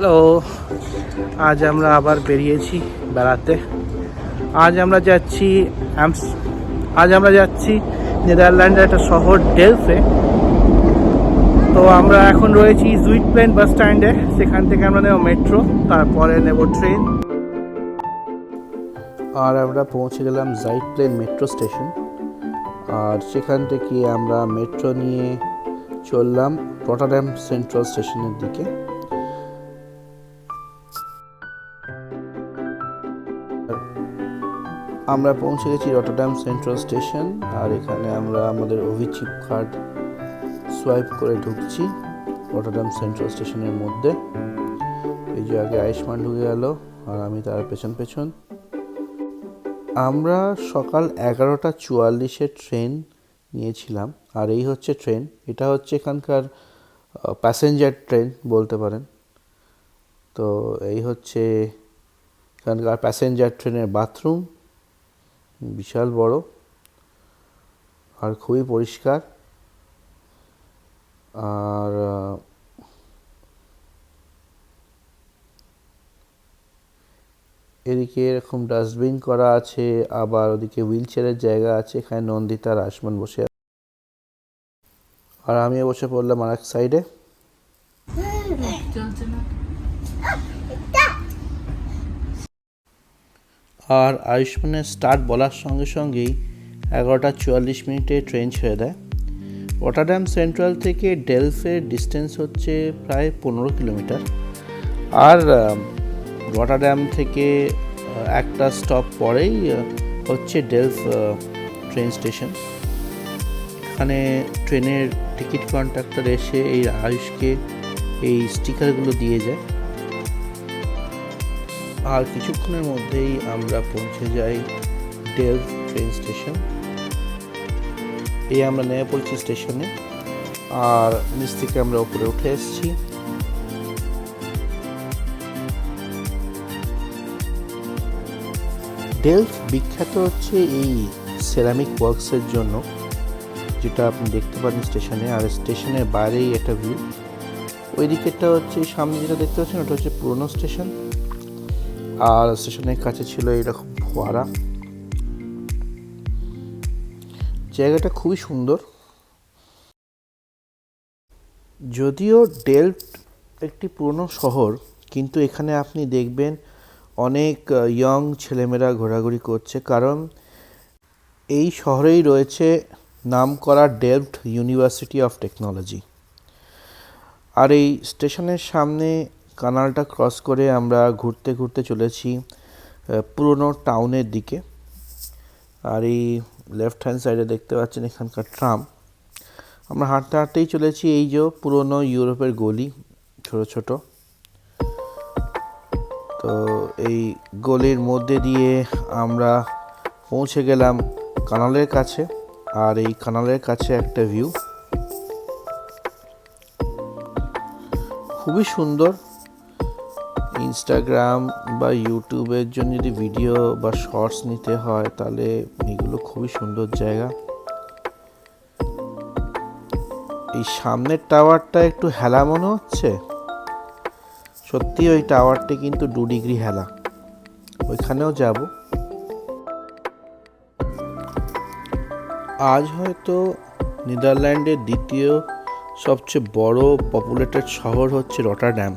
Hello, আজ আমরা আবার বেরিয়েছি বেড়াতে। আজ আমরা যাচ্ছি নেদারল্যান্ডের একটা শহর ডেলফে। তো আমরা এখন রয়েছি জুইটপ্লেন বাস স্ট্যান্ডে। সেখান থেকে আমরা নেব মেট্রো, তারপরে নেব ট্রেন। আর আমরা পৌঁছে গেলাম জুইটপ্লেন মেট্রো স্টেশন। আর সেখান থেকে আমরা মেট্রো নিয়ে চললাম রটারড্যাম সেন্ট্রাল স্টেশনের দিকে। আমরা পৌঁছে গেছি রটারড্যাম সেন্ট্রাল স্টেশন। আর এখানে আমরা আমাদের ওভিচিপ কার্ড সোয়াইপ করে ঢুকছি রটারড্যাম সেন্ট্রাল স্টেশনের মধ্যে। এই যে আগে আয়ুষ্মান ঢুকে গেল আর আমি তার পেছন পেছন। আমরা সকাল 11:44 ট্রেন নিয়েছিলাম। আর এই হচ্ছে ট্রেন। এটা হচ্ছে এখানকার প্যাসেঞ্জার ট্রেন বলতে পারেন। তো এই হচ্ছে এখানকার প্যাসেঞ্জার ট্রেনের বাথরুম, বিশাল বড় আর খুবই পরিষ্কার। আর এদিকে এরকম ডাস্টবিন করা আছে, আবার ওদিকে হুইল চেয়ারের জায়গা আছে। এখানে নন্দিতা আর আয়ুষ্মান বসে আছে আর আমিও বসে পড়লাম আর এক সাইডে। আর আয়ুষ্মানের স্টার্ট বলার সঙ্গে সঙ্গেই 11:44 ট্রেন ছেড়ে দেয়। রটারড্যাম সেন্ট্রাল থেকে ডেলফের ডিস্টেন্স হচ্ছে প্রায় 15 কিলোমিটার। আর রটারড্যাম থেকে একটা স্টপ পরেই হচ্ছে ডেলফ ট্রেন স্টেশন। এখানে ট্রেনের টিকিট কন্ট্রাক্টর এসে এই আয়ুষকে এই স্টিকারগুলো দিয়ে যায়। আর কিছুক্ষণের মধ্যেই আমরা পৌঁছে যাই ডেলফ ট্রেন স্টেশন। এই আমরা নেমে পড়ছি স্টেশনে আর নিচ থেকে আমরা উপরে উঠে এসেছি। ডেলফ বিখ্যাত হচ্ছে এই সেরামিক ওয়ার্কসের জন্য, যেটা আপনি দেখতে পারেন স্টেশনে। আর স্টেশনের বাইরেই একটা ভিউ। ওই দিকেরটা হচ্ছে সামনে যেটা দেখতে পাচ্ছেন ওটা হচ্ছে পুরনো স্টেশন। আর স্টেশনের কাছে ছিল এরকম ফোয়ারা। জায়গাটা খুবই সুন্দর। যদিও ডেলফ একটি পুরনো শহর, কিন্তু এখানে আপনি দেখবেন অনেক ইয়ং ছেলেমেয়েরা ঘোরাঘুরি করছে, কারণ এই শহরেই রয়েছে নামকরা ডেলফ ইউনিভার্সিটি অফ টেকনোলজি। আর এই স্টেশনের সামনে কানালটা ক্রস করে আমরা ঘুরতে ঘুরতে চলেছি পুরনো টাউনের দিকে। আর এই লেফট হ্যান্ড সাইডে দেখতে পাচ্ছেন এখানকার ট্রাম। আমরা হাঁটতে হাঁটতেই চলেছি এই যে পুরনো ইউরোপের গলি, ছোট ছোট। তো এই গলির মধ্যে দিয়ে আমরা পৌঁছে গেলাম কানালের কাছে। আর এই কানালের কাছে একটা ভিউ খুবই সুন্দর। ইনস্টাগ্রাম বা ইউটিউবের জন্য যদি ভিডিও বা শর্টস নিতে হয় তাহলে এগুলো খুবই সুন্দর জায়গা। এই সামনের টাওয়ারটা একটু হেলা মনে হচ্ছে, সত্যি ওই টাওয়ারটি কিন্তু 2 ডিগ্রি হেলা। ওইখানেও যাব। আজ হয়তো নেদারল্যান্ডের দ্বিতীয় সবচেয়ে বড় পপুলেটেড শহর হচ্ছে রটারড্যাম,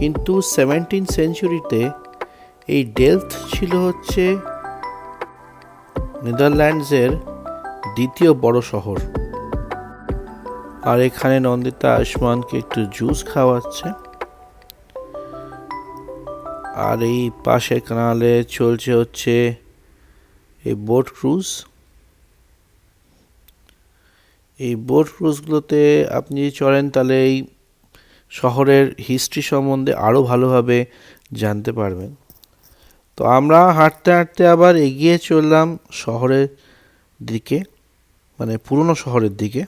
কিন্তু 17th সেঞ্চুরিতে এই ডেলফ ছিল হচ্ছে নেদারল্যান্ডসের দ্বিতীয় বড় শহর। আর এখানে নন্দিতা আয়ুষ্মানকে একটু জুস খাওয়াচ্ছে। আর এই পাশের কানালে চলছে হচ্ছে এই বোট ক্রুজ। এই বোট ক্রুজগুলোতে আপনি যদি চড়েন তাহলে এই শহরের হিস্ট্রি সম্বন্ধে আরও ভালোভাবে জানতে পারবেন। তো আমরা হাঁটতে হাঁটতে আবার এগিয়ে চললাম শহরের দিকে, মানে পুরনো শহরের দিকে।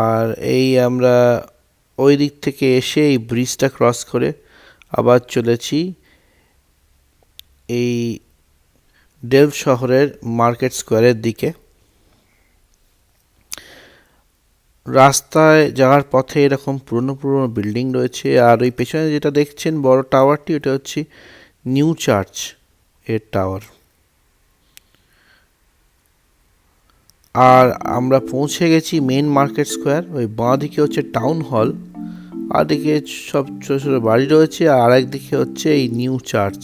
আর এই আমরা ওই দিক থেকে এসে এই ব্রিজটা ক্রস করে আবার চলেছি এই ডেলফ শহরের মার্কেট স্কোয়ারের দিকে। রাস্তায় যাওয়ার পথে এরকম পুরনো পুরনো বিল্ডিং রয়েছে। আর ওই পেছনে যেটা দেখছেন বড় টাওয়ারটি, ওটা হচ্ছে নিউ চার্চ এর টাওয়ার। আর আমরা পৌঁছে গেছি মেন মার্কেট স্কোয়ার। ওই বাঁ দিকে হচ্ছে টাউন হল, আর দিকে সব ছোটো ছোটো বাড়ি রয়েছে, আর একদিকে হচ্ছে এই নিউ চার্চ।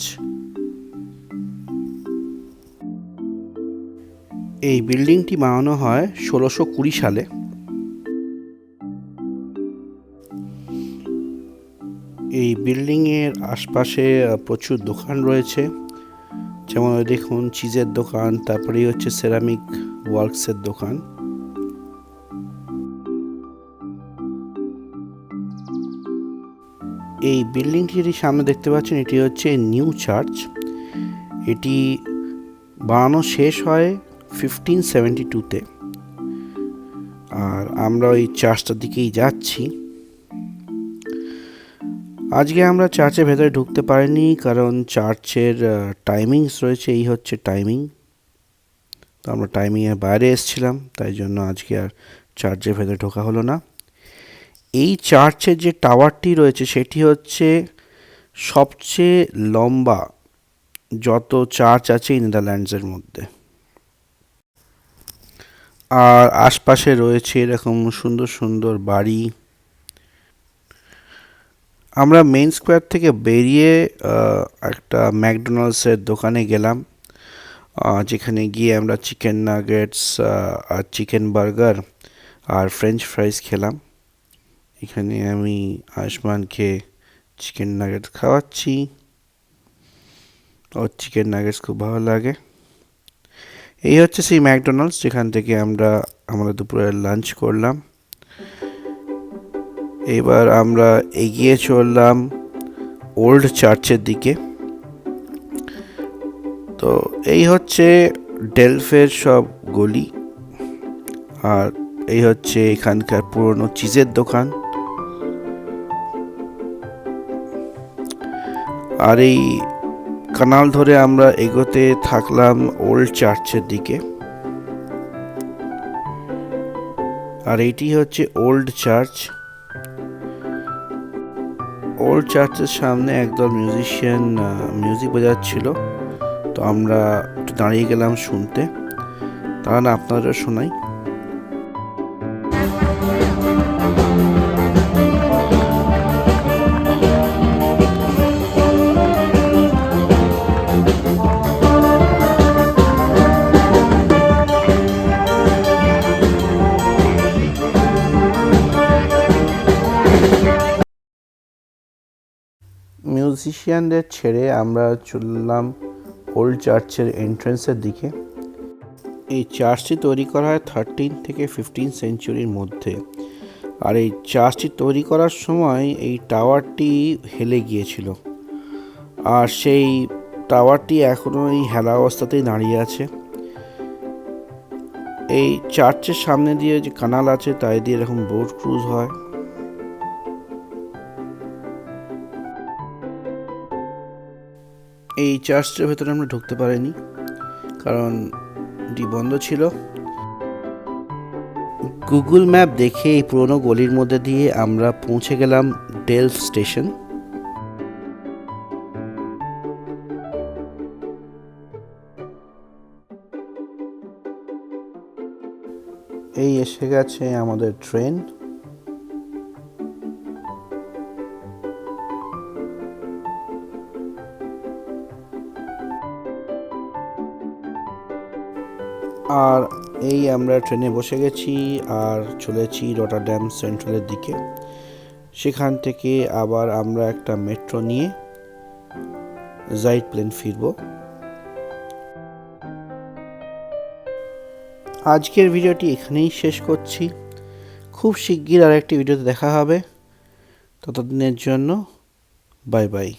এই বিল্ডিংটি বানানো হয় 1620 সালে। এই বিল্ডিংয়ের আশপাশে প্রচুর দোকান রয়েছে, যেমন দেখুন চিজের দোকান, তারপরেই হচ্ছে সেরামিক ওয়ার্কসের দোকান। এই বিল্ডিংটি যেটি সামনে দেখতে পাচ্ছেন, এটি হচ্ছে নিউ চার্চ। এটি বানানো শেষ হয় 1572-তে। আর আমরা ওই চার্চটার দিকেই যাচ্ছি। আজকে আমরা চার্চের ভেতরে ঢুকতে পারিনি, কারণ চার্চের টাইমিংস রয়েছে, এই হচ্ছে টাইমিং। তো আমরা টাইমিংয়ের বাইরে এসেছিলাম, তাই জন্য আজকে আর চার্চের ভেতরে ঢোকা হলো না। এই চার্চের যে টাওয়ারটি রয়েছে সেটি হচ্ছে সবচেয়ে লম্বা যত চার্চ আছে এই নেদারল্যান্ডসের মধ্যে। আর আশপাশে রয়েছে এরকম সুন্দর সুন্দর বাড়ি। আমরা মেন স্কোয়ার থেকে বেরিয়ে একটা ম্যাকডোনাল্ডসের দোকানে গেলাম, যেখানে গিয়ে আমরা চিকেন নাগেটস আর চিকেন বার্গার আর ফ্রেঞ্চ ফ্রাইস খেলাম। এখানে আমি আয়ুষ্মানকে চিকেন নাগেটস খাওয়াচ্ছি, ওর চিকেন নাগেটস খুব ভালো লাগে। এই হচ্ছে সেই ম্যাকডোনাল্ডস যেখান থেকে আমরা আমাদের দুপুরের লাঞ্চ করলাম। এবার আমরা এগিয়ে চললাম ওল্ড চার্চের দিকে। তো এই হচ্ছে ডেলফের সব গলি, আর এই হচ্ছে এখানকার পুরনো চিজের দোকান। আর এই কানাল ধরে আমরা এগোতে থাকলাম ওল্ড চার্চের দিকে। আর এইটি হচ্ছে ওল্ড চার্চ। ওল্ড চার্চের সামনে একদল মিউজিশিয়ান মিউজিক বাজাচ্ছিল, তো আমরা একটু দাঁড়িয়ে গেলাম শুনতে। তাহলে আপনারা শোনাই। মিউজিশিয়ানদের ছেড়ে আমরা চললাম ওল্ড চার্চের এন্ট্রেন্সের দিকে। এই চার্চটি তৈরি করা হয় 13 থেকে 15 সেঞ্চুরির মধ্যে। আর এই চার্চটি তৈরি করার সময় এই টাওয়ারটি হেলে গিয়েছিল, আর সেই টাওয়ারটি এখনও এই হেলা অবস্থাতেই দাঁড়িয়ে আছে। এই চার্চের সামনে দিয়ে যে কানাল আছে তাই দিয়ে এরকম বোট ক্রুজ হয়। এই চার্চটার ভেতরে আমরা ঢুকতে পারিনি, কারণ এটি বন্ধ ছিল। গুগল ম্যাপ দেখে এই পুরোনো গলির মধ্যে দিয়ে আমরা পৌঁছে গেলাম ডেলফ স্টেশন। এই এসে গেছে আমাদের ট্রেন। আর এই আমরা ট্রেনে বসে গেছি আর চলেছি রটারড্যাম সেন্ট্রালের দিকে। সেখান থেকে আবার আমরা একটা মেট্রো নিয়ে জাইটপ্লেন ফিরব। আজকের ভিডিওটি এখানেই শেষ করছি। খুব শিগগির আর একটি ভিডিওতে দেখা হবে। ততদিনের জন্য বাই বাই।